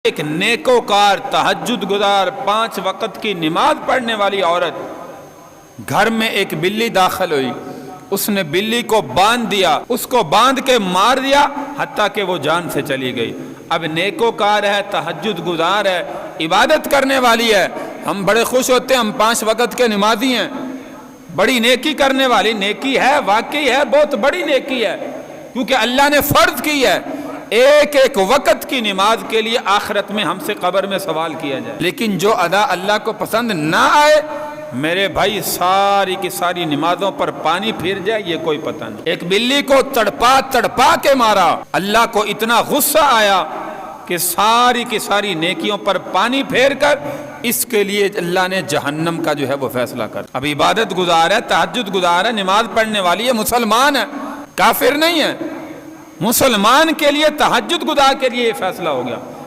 एक नेकोकार तहज्जुद गुजार 5 वक़्त की नमाज पढ़ने वाली औरत, घर में एक बिल्ली दाखिल हुई, उसने बिल्ली को बांध दिया, उसको बांध के मार दिया हत्ता कि वो जान से चली गई। अब नेकोकार है, तहज्जुद गुजार है, इबादत करने वाली है, हम बड़े खुश होते हैं, हम 5 वक़्त के नमाजी हैं, बड़ी नेकी करने वाली। नेकी है, वाकई है, बहुत बड़ी नेकी है, क्योंकि अल्लाह ने फर्ज की है एक एक वक़्त की नमाज के लिए आखिरत में हमसे कब्र में सवाल किया जाए। लेकिन जो अदा अल्लाह को पसंद ना आए, मेरे भाई, सारी की सारी नमाजों पर पानी फिर जाए, ये कोई पता नहीं। एक बिल्ली को तड़पा तड़पा के मारा, अल्लाह को इतना गुस्सा आया कि सारी की सारी नेकियों पर पानी फेर कर इसके लिए अल्लाह ने जहन्नम का जो है वो फैसला कर। अब इबादत गुजार है, तहज्जुद गुजार है, नमाज पढ़ने वाली है, मुसलमान है, काफिर नहीं है, मुसलमान के लिए तहज्जुद गुजार के लिए ये फैसला हो गया।